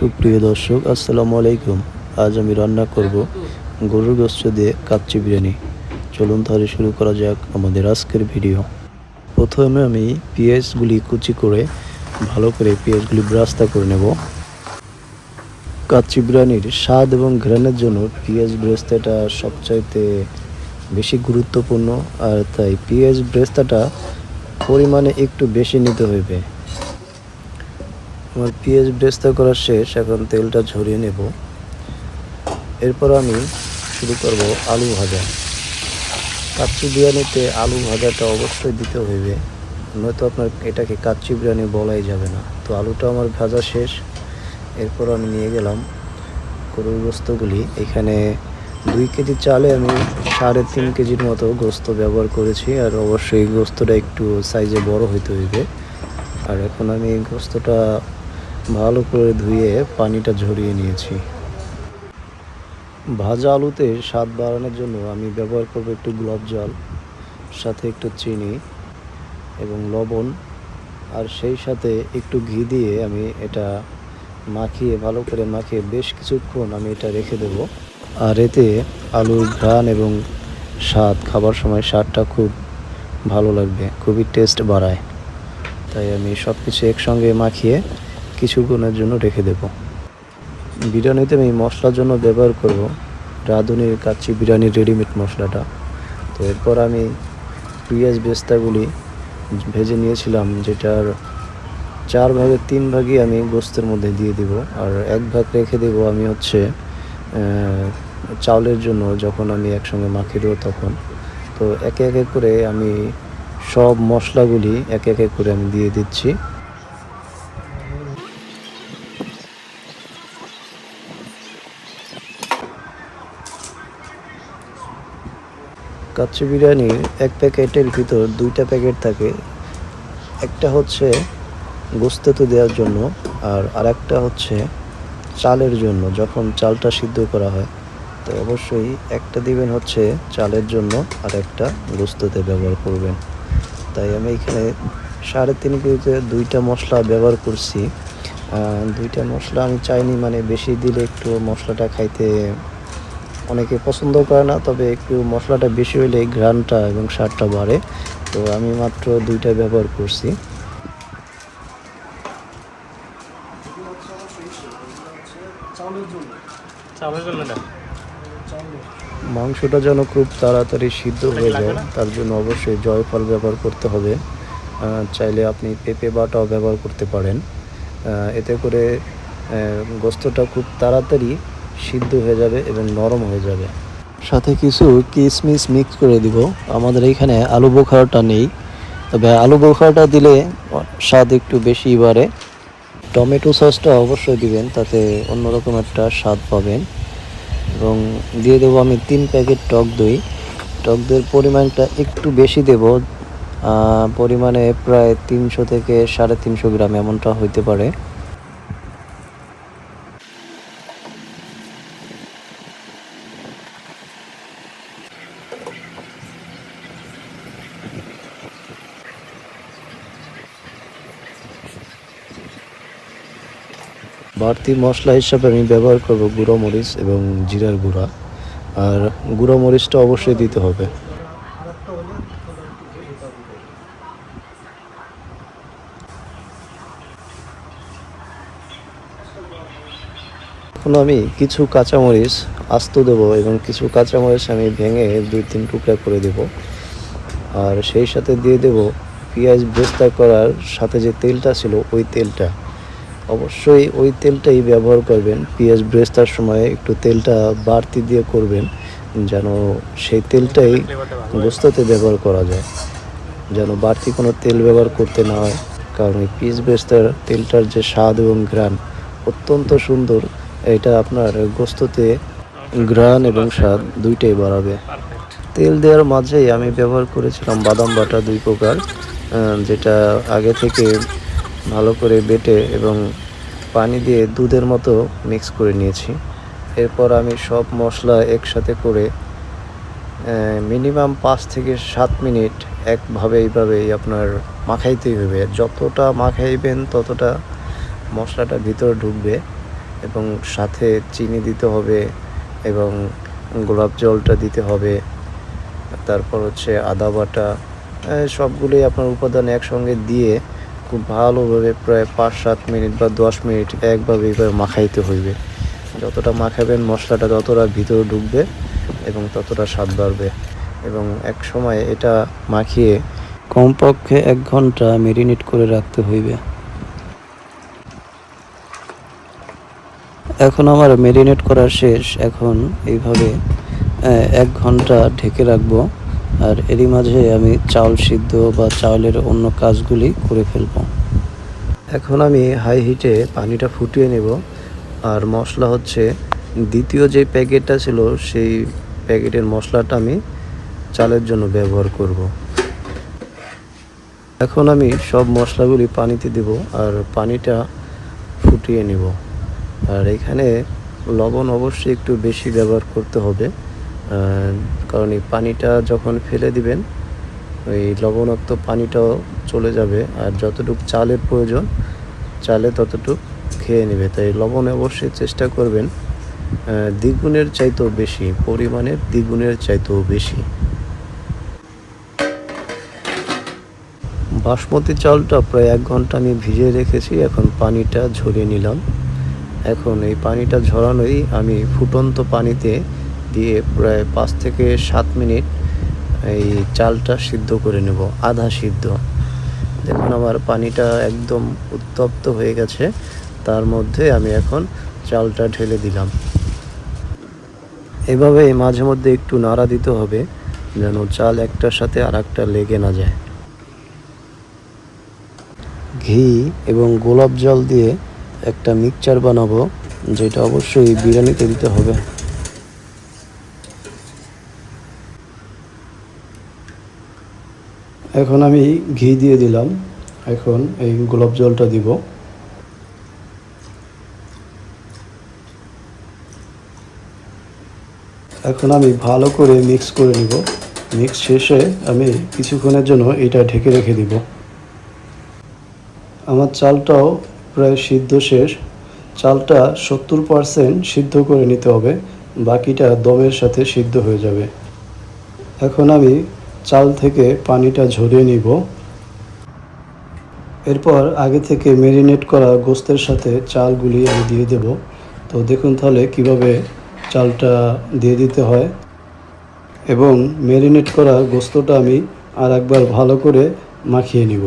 সুপ্রিয় দর্শক, আসসালামু আলাইকুম। আজ আমি রান্না করব গরুর গোশত দিয়ে কাচ্চি বিরিয়ানি। চলুন তাহলে শুরু করা যাক আমাদের আজকের ভিডিও। প্রথমে আমি পেঁয়াজগুলি কুচি করে ভালো করে পেঁয়াজগুলি ব্রাস্তা করে নেব। কাচ্চি বিরিয়ানির স্বাদ এবং ঘ্রাণের জন্য পেঁয়াজ ব্রেস্তাটা সবচাইতে বেশি গুরুত্বপূর্ণ, আর তাই পেঁয়াজ ব্রেস্তাটা পরিমাণে একটু বেশি নিতে হইবে। আমার পেঁয়াজ ব্রেস্তা করা শেষ, এখন তেলটা ঝরিয়ে নেব। এরপর আমি শুরু করব আলু ভাজা। কাচ্চি বিরিয়ানিতে আলু ভাজাটা অবশ্যই দিতে হইবে, নয়তো আপনার এটাকে কাচ্চি বিরিয়ানি বলাই যাবে না। তো আলুটা আমার ভাজা শেষ। এরপর আমি নিয়ে গেলাম গরুর গোস্তগুলি। এখানে 2 কেজি চালে আমি 3.5 কেজির মতো গোস্ত ব্যবহার করেছি, আর অবশ্যই গোস্তটা একটু সাইজে বড় হইতে হইবে। আর এখন আমি গোস্তটা ভালো করে ধুয়ে পানিটা ঝরিয়ে নিয়েছি। ভাজা আলুতে স্বাদ বাড়ানোর জন্য আমি ব্যবহার করব একটু গোলাপ জল, সাথে একটু চিনি এবং লবণ, আর সেই সাথে একটু ঘি দিয়ে আমি এটা ভালো করে মাখিয়ে বেশ কিছুক্ষণ আমি এটা রেখে দেব। আর এতে আলুর ঘ্রাণ এবং খাবার সময় স্বাদটা খুব ভালো লাগবে, খুবই টেস্ট বাড়ায়। তাই আমি সব কিছু একসঙ্গে মাখিয়ে কিছুক্ষণের জন্য রেখে দেব। বিরিয়ানিতে আমি মশলার জন্য ব্যবহার করব রাঁধুনির কাচ্চি বিরিয়ানির রেডিমেড মশলাটা। তো এরপর আমি পেঁয়াজ বেস্তাগুলি ভেজে নিয়েছিলাম, যেটার 4 ভাগের 3 ভাগই আমি গোস্তের মধ্যে দিয়ে দিব, আর 1 ভাগ রেখে দেব আমি চাউলের জন্য, যখন আমি একসঙ্গে মাখিয়ে দেবো তখন। তো একে একে করে আমি সব মশলাগুলি একে একে করে আমি দিয়ে দিচ্ছি। কাচ্চি বিরিয়ানির 1 প্যাকেটের ভিতর 2টা প্যাকেট থাকে। একটা হচ্ছে গোস্তেতে দেওয়ার জন্য, আর আরেকটা হচ্ছে চালের জন্য, যখন চালটা সিদ্ধ করা হয়। তো অবশ্যই একটা দিবেন হচ্ছে চালের জন্য, আর একটা গোস্তেতে ব্যবহার করবেন। তাই আমি এখানে 3.5 কেজিতে 2টা মশলা ব্যবহার করছি। 2টা মশলা আমি চাইনি, মানে বেশি দিলে একটু মশলাটা খাইতে অনেকে পছন্দ করে না, তবে একটু মশলাটা বেশি হলে ঘ্রাণটা এবং স্বাদটা বাড়ে। তো আমি মাত্র 2টা ব্যবহার করছি। মাংসটা যেন খুব তাড়াতাড়ি সিদ্ধ হয়ে যায়, তার জন্য অবশ্যই জয়ফল ব্যবহার করতে হবে। চাইলে আপনি পেঁপে বাটাও ব্যবহার করতে পারেন। এতে করে গোস্তটা খুব তাড়াতাড়ি সিদ্ধ হয়ে যাবে এবং নরম হয়ে যাবে। সাথে কিছু কিশমিশ মিক্স করে দিব। আমাদের এইখানে আলু বোখারাটা নেই, তবে আলু বোখারাটা দিলে স্বাদ একটু বেশি বাড়ে। টমেটো সসটা অবশ্যই দিবেন, তাতে অন্যরকম একটা স্বাদ পাবেন। এবং দিয়ে দেবো আমি 3 প্যাকেট টক দই। টক দইয়ের পরিমাণটা একটু বেশি দেব, পরিমাণে প্রায় 300 থেকে 350 গ্রাম এমনটা হইতে পারে। বাড়তি মশলা হিসাবে আমি ব্যবহার করব গুঁড়ো মরিচ এবং জিরার গুঁড়া, আর গুঁড়ো মরিচটা অবশ্যই দিতে হবে। এখন আমি কিছু কাঁচামরিচ আস্ত দেবো, এবং কিছু কাঁচামরিচ আমি ভেঙে 2-3 টুকরা করে দেব। আর সেই সাথে দিয়ে দেব পেঁয়াজ বেরেস্তা করার সাথে যে তেলটা ছিল, ওই তেলটা অবশ্যই ওই তেলটাই ব্যবহার করবেন। পেঁয়াজ বেরেস্তার সময় একটু তেলটা বাড়তি দিয়ে করবেন, যেন সেই তেলটাই গোস্ততে ব্যবহার করা যায়, যেন বাড়তি কোনো তেল ব্যবহার করতে না হয়। কারণ এই পেঁয়াজ বেরেস্তার তেলটার যে স্বাদ এবং ঘ্রাণ অত্যন্ত সুন্দর, এটা আপনার গোস্ততে ঘ্রাণ এবং স্বাদ দুইটাই বাড়াবে। তেল দেওয়ার মাঝেই আমি ব্যবহার করেছিলাম বাদাম বাটা 2 প্রকার, যেটা আগে থেকে ভালো করে বেটে এবং পানি দিয়ে দুধের মতো মিক্স করে নিয়েছি। এরপর আমি সব মশলা একসাথে করে মিনিমাম 5 থেকে 7 মিনিট এইভাবেই আপনার মাখাইতেই হবে। যতটা মাখাইবেন ততটা মশলাটা ভিতরে ঢুকবে এবং সাথে চিনি দিতে হবে এবং গোলাপ জলটা দিতে হবে। তারপর হচ্ছে আদা বাটা, সবগুলোই আপনার উপাদান একসঙ্গে দিয়ে খুব ভালোভাবে প্রায় 5-7 মিনিট বা 10 মিনিট একভাবে এইভাবে মাখাইতে হইবে। যতটা মাখাবেন মশলাটা ততটা ভিতরে ঢুকবে এবং ততটা স্বাদ বাড়বে। এবং এক সময় এটা মাখিয়ে কমপক্ষে 1 ঘন্টা ম্যারিনেট করে রাখতে হইবে। এখন আমার ম্যারিনেট করা শেষ। এখন এইভাবে 1 ঘন্টা ঢেকে রাখবো। আর এরই মাঝে আমি চাউল সিদ্ধ বা চাউলের অন্য কাজগুলি করে ফেলব। এখন আমি হাই হিটে পানিটা ফুটিয়ে নেব। আর মশলা হচ্ছে দ্বিতীয় যে প্যাকেটটা ছিল সেই প্যাকেটের মশলাটা আমি চালের জন্য ব্যবহার করব। এখন আমি সব মশলাগুলি পানিতে দেব আর পানিটা ফুটিয়ে নেব। আর এখানে লবণ অবশ্যই একটু বেশি ব্যবহার করতে হবে, কারণ এই পানিটা যখন ফেলে দিবেন ওই লবণাক্ত পানিটাও চলে যাবে। আর যতটুকু চালের প্রয়োজন চালে ততটুকু খেয়ে নেবে। তাই লবণ অবশ্যই চেষ্টা করবেন দ্বিগুণের চাইতেও বেশি, পরিমাণের দ্বিগুণের চাইতেও বেশি। বাসমতি চালটা প্রায় 1 ঘন্টা আমি ভিজিয়ে রেখেছি। এখন পানিটা ঝরিয়ে নিলাম। এখন এই পানিটা ঝরানোই আমি ফুটন্ত পানিতে দিয়ে প্রায় 5 থেকে 7 মিনিট এই চালটা সিদ্ধ করে নেব, আধা সিদ্ধ। দেখুন আমার পানিটা একদম উত্তপ্ত হয়ে গেছে। তার মধ্যে আমি এখন চালটা ঢেলে দিলাম। এভাবে মাঝে মধ্যে একটু নাড়া দিতে হবে যেন চাল একটার সাথে আরেকটা লেগে না যায়। ঘি এবং গোলাপ জল দিয়ে একটা মিক্সচার বানাবো, যেটা অবশ্যই বিরিয়ানিতে দিতে হবে। এখন আমি ঘি দিয়ে দিলাম। এখন এই গোলাপ জলটা দিব। এখন আমি ভালো করে মিক্স করে নিব। মিক্স শেষে আমি কিছুক্ষণের জন্য এটা ঢেকে রেখে দিব। আমার চালটাও প্রায় সিদ্ধ শেষ। চালটা 70% সিদ্ধ করে নিতে হবে, বাকিটা দমের সাথে সিদ্ধ হয়ে যাবে। এখন আমি চাল থেকে পানিটা ঝরিয়ে নিব। এরপর আগে থেকে ম্যারিনেট করা গোস্তের সাথে চালগুলি আমি দিয়ে দেব। তো দেখুন তাহলে কিভাবে চালটা দিয়ে দিতে হয়। এবং ম্যারিনেট করা গোস্তটা আমি আর একবার ভালো করে মাখিয়ে নিব।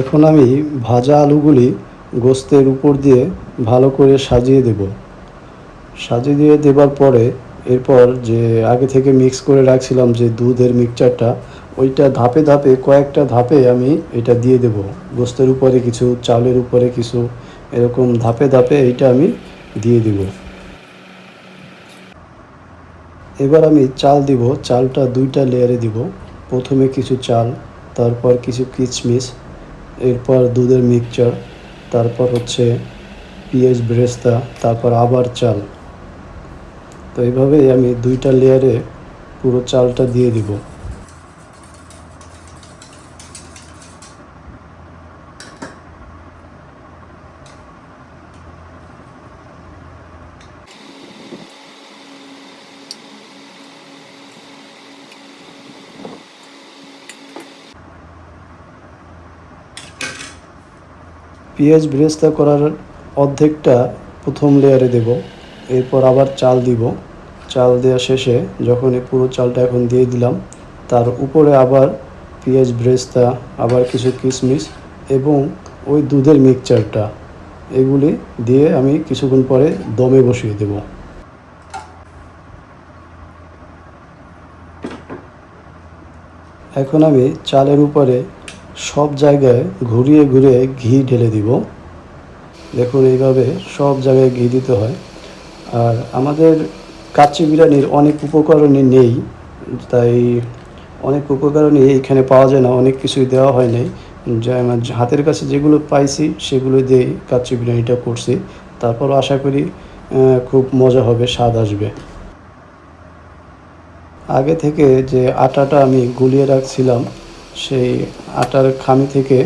এখন আমি ভাজা আলুগুলি গোস্তের উপর দিয়ে ভালো করে সাজিয়ে দেব। সাজিয়ে দিয়ে দেবার পরে এরপর যে আগে থেকে মিক্স করে রাখছিলাম যে দুধের মিক্সচারটা, ওইটা ধাপে ধাপে কয়েকটা ধাপে আমি এটা দিয়ে দেব। গোস্তের উপরে কিছু, চালের উপরে কিছু, এরকম ধাপে ধাপে এইটা আমি দিয়ে দিব। এবার আমি চাল দিব। চালটা 2টা লেয়ারে দিব। প্রথমে কিছু চাল, তারপর কিছু কিশমিশ, এরপর দুধের মিক্সচার, তারপর হচ্ছে পেঁয়াজ বেরেস্তা, তারপর আবার চাল। তো এইভাবেই আমি 2টা লেয়ারে পুরো চালটা দিয়ে দিব। পেঁয়াজ বেরেস্তা করার অর্ধেকটা প্রথম লেয়ারে দেব। এরপর আবার চাল দিব। চাল দেওয়া শেষে যখন এই পুরো চালটা এখন দিয়ে দিলাম, তার উপরে আবার পেঁয়াজ বেরেস্তা, আবার কিছু কিশমিশ এবং ওই দুধের মিক্সচারটা, এগুলি দিয়ে আমি কিছুক্ষণ পরে দমে বসিয়ে দেব। এখন আমি চালের উপরে সব জায়গায় ঘুরিয়ে ঘুরিয়ে ঘি ঢেলে দিব। দেখুন এইভাবে সব জায়গায় ঘি দিতে হয়। আর আমাদের কাচ্চি বিরিয়ানির অনেক উপকরণই নেই, তাই অনেক উপকরণই এইখানে পাওয়া যায় না, অনেক কিছুই দেওয়া হয় নাই। যা আমার হাতের কাছে যেগুলো পাইছি সেগুলো দিয়েই কাচ্চি বিরিয়ানিটা করছি। তারপরও আশা করি খুব মজা হবে, স্বাদ আসবে। আগে থেকে যে আটাটা আমি গুলিয়ে রাখছিলাম, সেই আটার খামি থেকে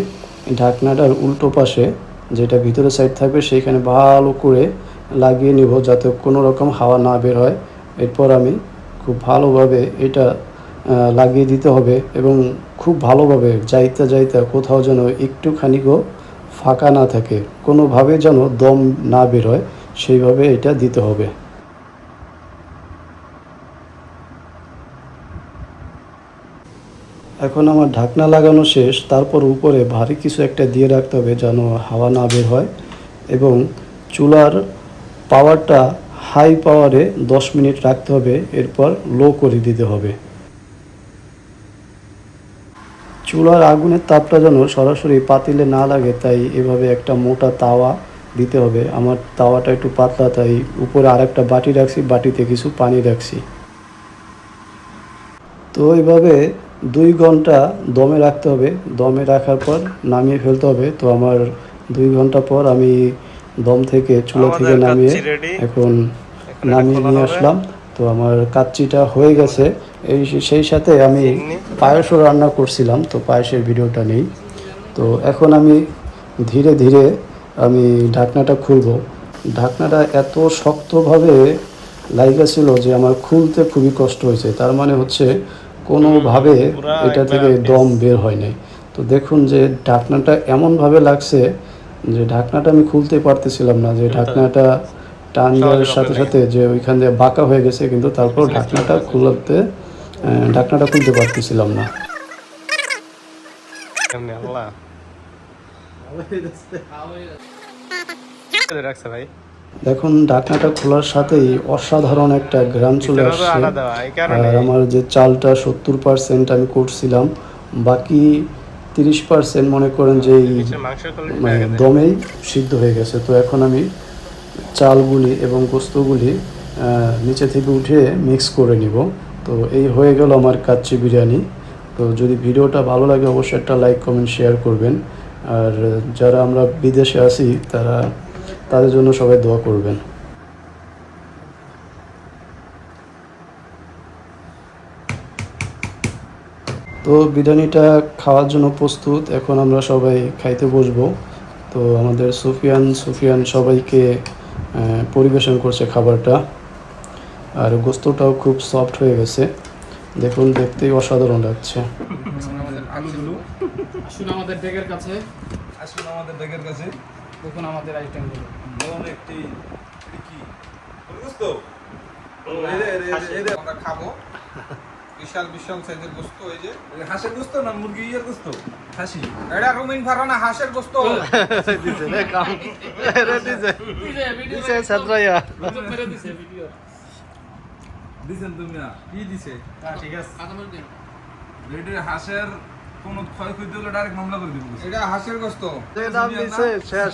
ঢাকনাটার উল্টো পাশে যেটা ভিতরে সাইড থাকবে সেইখানে ভালো করে লাগিয়ে নিব যাতে কোনো রকম হাওয়া না বের হয়। এরপর আমি খুব ভালোভাবে এটা লাগিয়ে দিতে হবে এবং খুব ভালোভাবে যাইতে যাইতে কোথাও যেন একটুখানিকও ফাঁকা না থাকে, কোনোভাবে যেন দম না বের হয়, সেইভাবে এটা দিতে হবে। এখন আমার ঢাকনা লাগানো শেষ, তারপর উপরে ভারী কিছু একটা দিয়ে রাখতে হবে যেন হাওয়া না বের হয় এবং চুলার পাওয়ারটা হাই পাওয়ারে 10 মিনিট রাখতে হবে, এরপর লো করে দিতে হবে। চুলার আগুনের তাপটা যেন সরাসরি পাতিলে না লাগে তাই এভাবে একটা মোটা তাওয়া দিতে হবে। আমার তাওয়াটা একটু পাতলা তাই উপরে আরেকটা বাটি রাখছি, বাটিতে কিছু পানি রাখছি। তো এইভাবে 2 ঘন্টা দমে রাখতে হবে। দমে রাখার পর নামিয়ে ফেলতে হবে। তো আমার 2 ঘন্টা পর আমি দম থেকে চুলা থেকে নামিয়ে এখন নামিয়ে নিয়ে আসলাম। তো আমার কাচ্চিটা হয়ে গেছে। সেই সাথে আমি পায়েসও রান্না করছিলাম, তো পায়েসের ভিডিওটা নেই। তো এখন আমি ধীরে ধীরে আমি ঢাকনাটা খুলব। ঢাকনাটা এত শক্তভাবে লাইগা ছিল যে আমার খুলতে খুবই কষ্ট হয়েছে, তার মানে হচ্ছে কোনোভাবে এটা থেকে দম বের হয় নাই। তো দেখুন যে ঢাকনাটা এমনভাবে লাগছে যে ঢাকনাটা আমি খুলতে পারতেছিলাম না, যে ঢাকনাটা টান দেওয়ার সাথে সাথে যে ওইখান দিয়ে বাঁকা হয়ে গেছে, কিন্তু তারপর ঢাকনাটা খুলতে পারতেছিলাম না। দেখুন ঢাকনাটা খোলার সাথেই অসাধারণ একটা ঘ্রাণ চলে আসছে। আর আমার যে চালটা 70% আমি করছিলাম, বাকি 30% মনে করেন যে এই দমেই সিদ্ধ হয়ে গেছে। তো এখন আমি চালগুলি এবং গোস্তগুলি নিচে থেকে উঠে মিক্স করে নিব। তো এই হয়ে গেল আমার কাচ্চি বিরিয়ানি। তো যদি ভিডিওটা ভালো লাগে অবশ্যই একটা লাইক কমেন্ট শেয়ার করবেন। আর যারা আমরা বিদেশে আছি তাদের জন্য সবাই দোয়া করবেন। তো বিরিয়ানিটা খাওয়ার জন্য প্রস্তুত, এখন আমরা সবাই খাইতে বসবো। তো আমাদের সুফিয়ান সবাইকে পরিবেশন করছে খাবারটা। আর গোস্তটাও খুব সফট হয়ে গেছে, দেখুন দেখতেই অসাধারণ লাগছে। আসুন আমাদের ডেকের কাছে, দেখুন আমাদের আইটেমগুলো। আমরা খাবো বিশাল বিশাল সাইজের গোস্ত। এই যে হাঁসের গোস্ত না মুরগি ইয়ের গোস্ত, খাসি এটা রুমিন ফারানা হাঁসের গোস্ত দিছে রে কাম রে দিছে ছাত্রয়া দিছেন তুমি না কি দিছে? ঠিক আছে রেডি হাঁসের কোন ক্ষয়ক্ষতি হলে ডাইরেক্ট মামলা করে দিব। এটা হাঁসের গোস্ত দাম দিছে শেষ